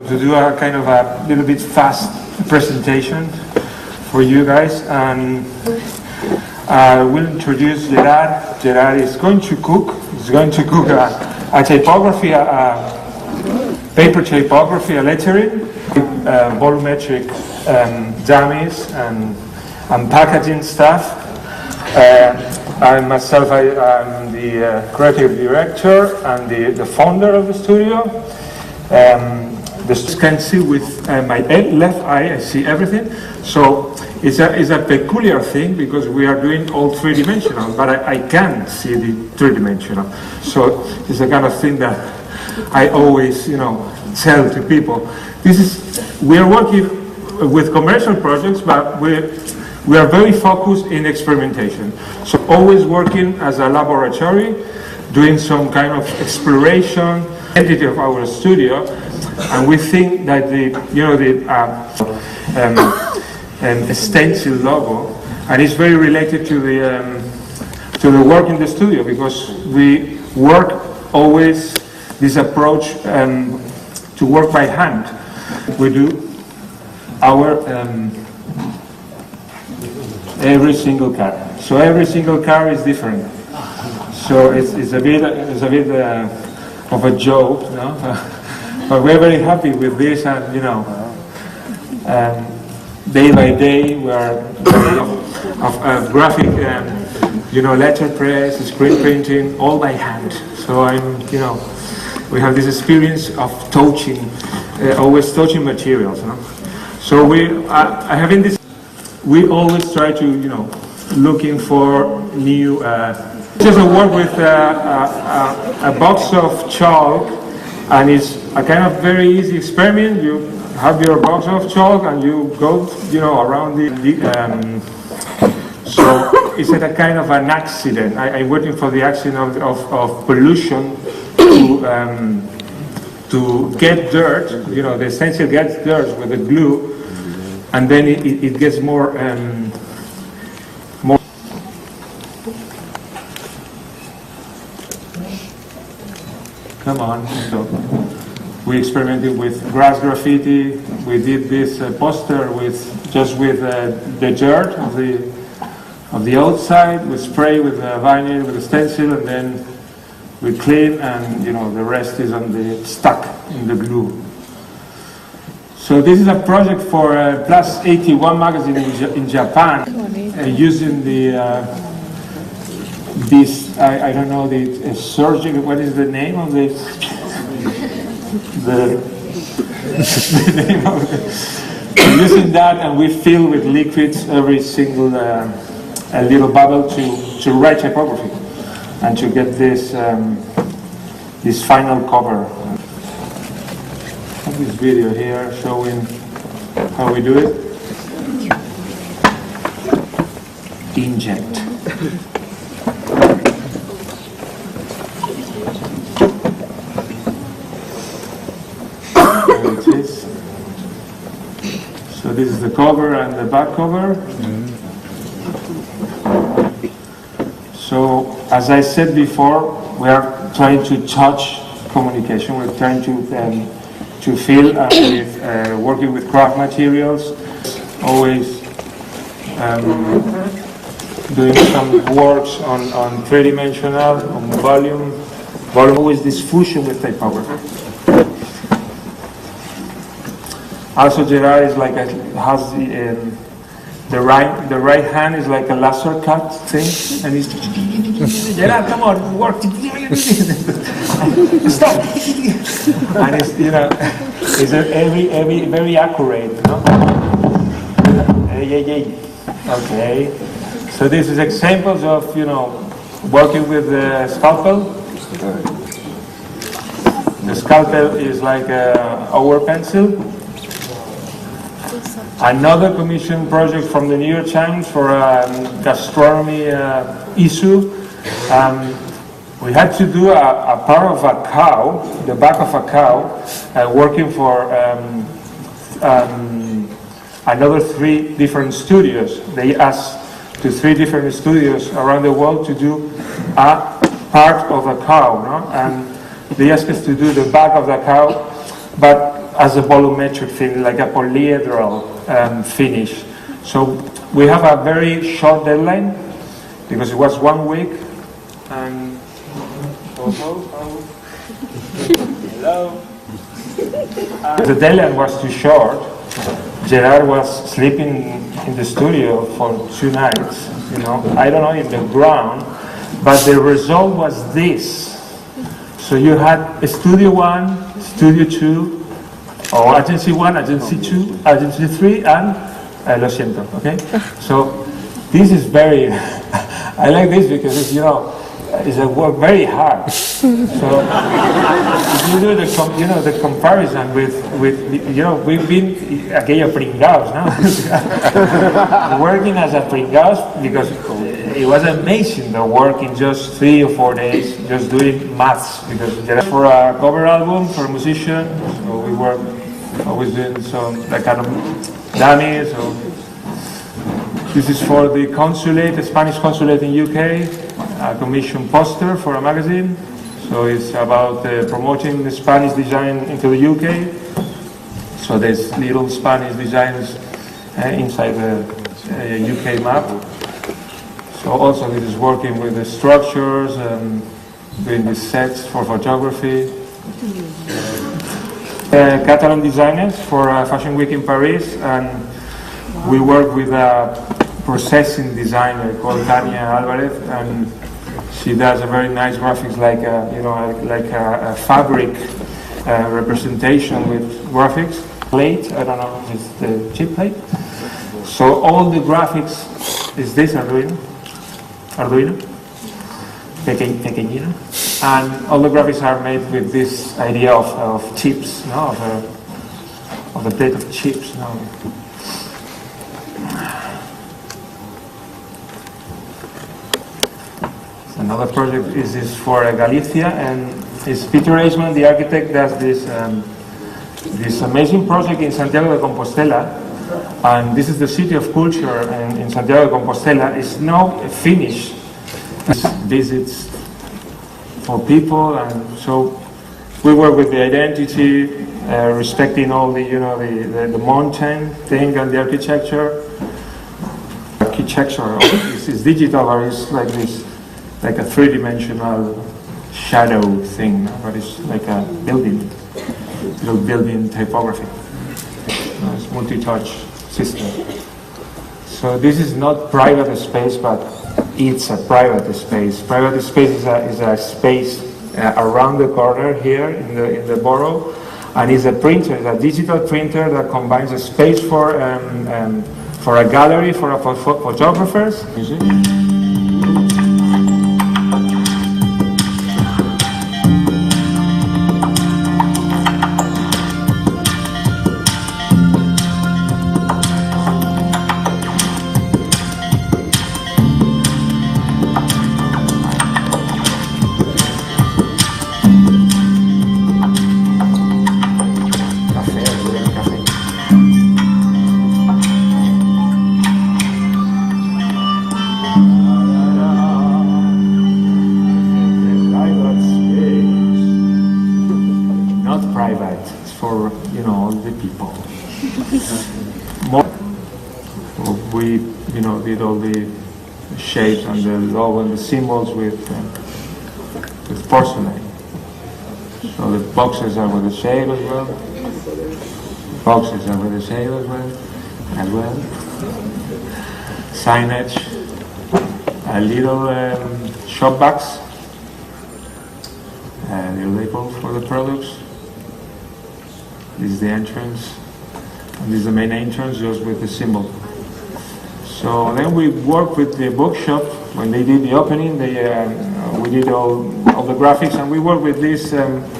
To do a kind of a little bit fast presentation for you guys, and we'll introduce Gerard. Gerard is going to cook. He's going to cook a typography, a paper typography, a lettering, volumetric dummies and packaging stuff. I myself, I'm the creative director and the founder of the studio. You can see with my left eye, I see everything. So it's a peculiar thing because we are doing all three-dimensional, but I can't see the three-dimensional. So it's a kind of thing that I always, tell to people. We are working with commercial projects, but we are very focused in experimentation. So always working as a laboratory, doing some kind of exploration, entity of our studio. And we think that the stencil logo, and it's very related to the work in the studio, because we work always this approach to work by hand. We do our every single car. So every single car is different. So it's a bit of a joke, no? But we're very happy with this, and day by day we are of graphic, letterpress, screen printing, all by hand. So we have this experience of touching, always touching materials. No? So we always try to looking for new. Just work with a box of chalk. And it's a kind of very easy experiment. You have your box of chalk and you go, around so it's a kind of an accident. I'm waiting for the accident of pollution to get dirt. The stencil gets dirt with the glue, and then it gets more. Come on. So we experimented with grass graffiti. We did this poster with the dirt of the outside. We spray with vinyl, with a stencil, and then we clean, and the rest is stuck in the glue. So this is a project for Plus 81 magazine in Japan, using this, I don't know, the surgeon, what is the name of the name of using that, and we fill with liquids every single a little bubble to write typography and to get this this final cover. I have this video here showing how we do it. Inject. So this is the cover and the back cover. So as I said before, we are trying to touch communication. We're trying to feel with working with craft materials. Always doing some works on three-dimensional, on volume. Always this fusion with typography. Also, Gerard is like has the right hand is like a laser cut thing, and he's Gerard, come on, work. Stop. And it's it's very accurate, no? Okay. So this is examples of working with the scalpel. The scalpel is like our pencil. Another commission project from the New York Times for a gastronomy issue. We had to do a part of a cow, the back of a cow, working for another 3 different studios. They asked to 3 different studios around the world to do a part of a cow, no? And they asked us to do the back of the cow, but as a volumetric thing, like a polyhedral finish. So we have a very short deadline because it was 1 week, and hello. The deadline was too short. Gerard was sleeping in the studio for 2 nights, you know, I don't know, in the ground, but the result was this. So you had Studio 1, Studio 2, or Agency 1, Agency 2, Agency 3, and Losiento, okay? So this is very, I like this because it's, you know, it's a work very hard. So if you do the comparison with you know, we've been aquellos pringados, no? Working as a pringados because it was amazing the work in just 3 or 4 days, just doing maths, because for a cover album for a musician, so we were always doing some that kind of dummies. So this is for the consulate, the Spanish consulate in UK, a commission poster for a magazine. So it's about promoting the Spanish design into the UK. So there's little Spanish designs inside the UK map. So also this is working with the structures and doing the sets for photography. Catalan designers for Fashion Week in Paris, and we work with a processing designer called Tania Alvarez, and she does a very nice graphics, like a fabric representation with graphics. Plate, I don't know, it's the chip plate. So all the graphics is this Arduino, pequeñino, and all the graphics are made with this idea of chips, no? of the plate of chips. No? Another project is this for Galicia, and it's Peter Eisman, the architect, does this this amazing project in Santiago de Compostela, and this is the city of culture in Santiago de Compostela. It's now finished. Visits for people, and so we work with the identity, respecting all the the mountain thing and the architecture. Architecture is digital, or it's like this. Like a 3-dimensional shadow thing, but it's like a building, little building typography. It's multi-touch system. So this is not private space, but it's a private space. Private space is a space around the corner here in the borough, and it's a printer, it's a digital printer that combines a space for a gallery for photographers. Did all the shapes and the logo and the symbols with porcelain. So the boxes are with the shape as well. Boxes are with the shape as well. Signage, a little shop bags, the label for the products. This is the entrance, and this is the main entrance, just with the symbol. So then we worked with the bookshop when they did the opening. We did all the graphics, and we worked with this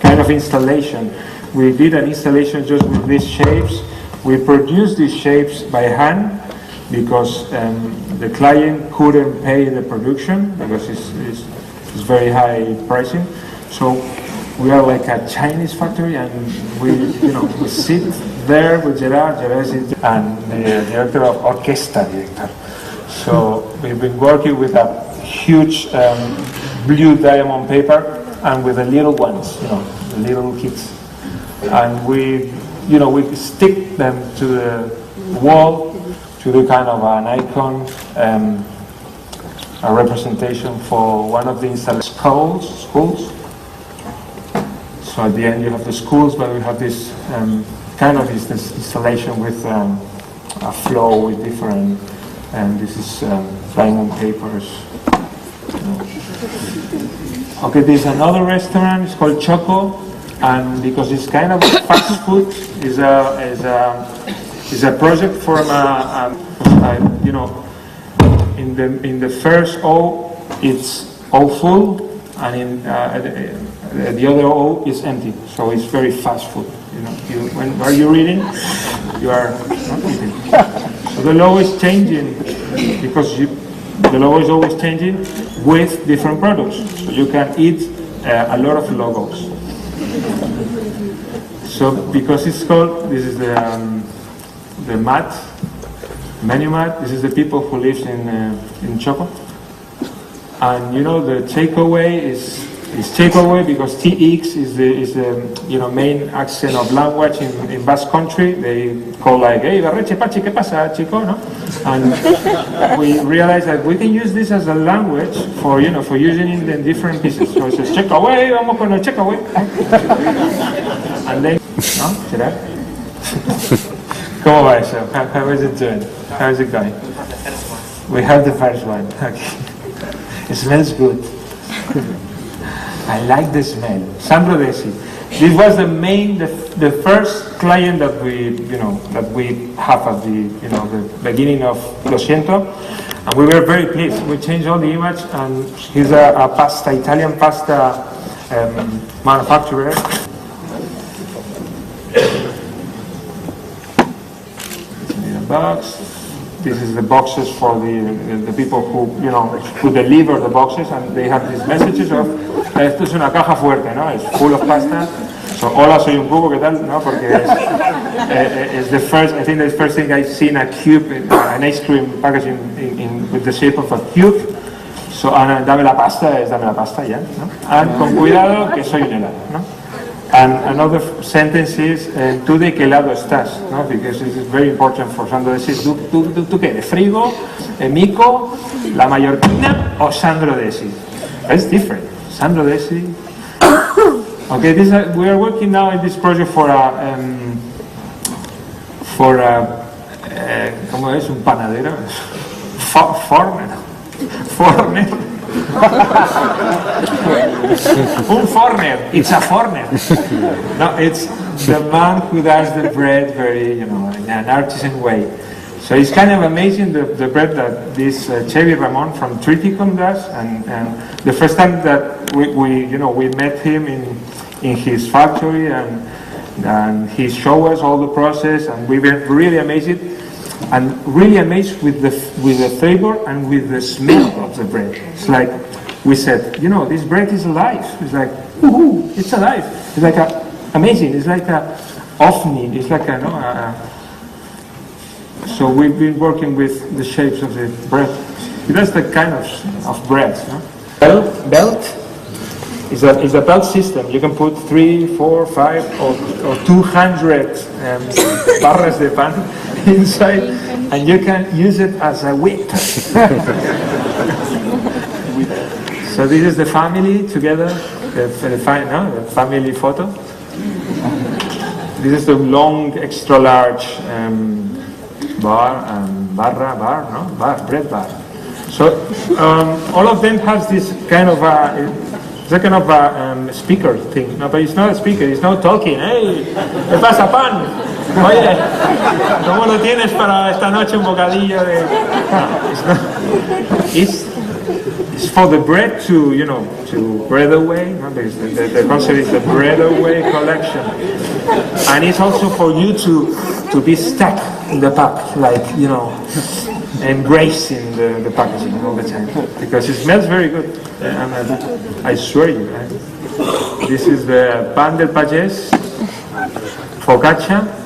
kind of installation. We did an installation just with these shapes. We produced these shapes by hand because the client couldn't pay the production because it's very high pricing. So we are like a Chinese factory, and we sit there with Gerard and the director of orchestra director. So we've been working with a huge blue diamond paper and with the little ones, the little kids. And we you know, we stick them to the wall to do kind of an icon, a representation for one of the installed schools. So at the end you have the schools, but we have this kind of this installation with a flow with different, and this is flying on papers. Okay, there's another restaurant, it's called Choco, and because it's kind of fast food, is a project from you know, in the first O it's all full, and in the other O is empty, so it's very fast food. You know, when are you reading? You are not eating. So the logo is changing because the logo is always changing with different products. So you can eat a lot of logos. So because it's called, this is the menu mat. This is the people who live in Choco. And you know the takeaway is takeaway because TX is the you know, main accent of language in Basque Country. They call like, hey, Barreche, Pachi, ¿qué pasa, chico? No? And we realized that we can use this as a language for, you know, for using it in different pieces. So it says, check away, vamos con el check away. And then, no, Gerard? ¿Cómo va eso? How is it doing? How is it going? We have the first one. Okay. It smells good. I like the smell. Sandro Desi. This was the first client that we have at the, you know, the beginning of Losiento, and we were very pleased. We changed all the image, and he's a Italian pasta manufacturer. In a box. This is the boxes for the people who, you know, who deliver the boxes, and they have these messages of esto es una caja fuerte, ¿no? It's full of pasta. So hola, soy un cubo, ¿qué tal? No, porque it's the first. I think the first thing I've seen a cube, an ice cream packaging with the shape of a cube. So dame la pasta, es dame la pasta, ya, ¿no? And con cuidado que soy un helado, ¿no? And another sentence is, ¿tú de qué lado estás? ¿No? Because this is very important for Sandro Desi. ¿Tú qué? ¿De Frigo? ¿Mico? ¿La Mallorquina? ¿O Sandro Desi? It's different. Sandro Desi. Okay, we are working now in this project for ¿cómo es? Un panadero. Forner. Un forner. It's a forner. No, it's the man who does the bread very, you know, in an artisan way. So it's kind of amazing the bread that this Chevy Ramon from Triticum does, and the first time that we met him in his factory, and he showed us all the process, and we were really amazed. And really amazed with the flavor and with the smell of the bread. It's like we said, you know, this bread is alive. It's like, woohoo, it's alive. It's like amazing. It's like a ovni. It's like so we've been working with the shapes of the bread. That's the kind of bread. No? Belt is a belt system. You can put 3, 4, 5, or 200 barras de pan inside, and you can use it as a whip. So this is the family together, the family photo. This is the long, extra large bread bar. So all of them has this kind of speaker thing. No, but it's not a speaker. It's not talking. Hey, ¿qué pasa, pan? Oye, ¿cómo lo tienes para esta noche un bocadillo de? No, it's for the bread to, you know, to bread away. No? The concept is the bread away collection, and it's also for you to be stuck in the pack, like, you know, embracing the packaging all the time, because it smells very good. I swear you. This is the pan del pagès, focaccia.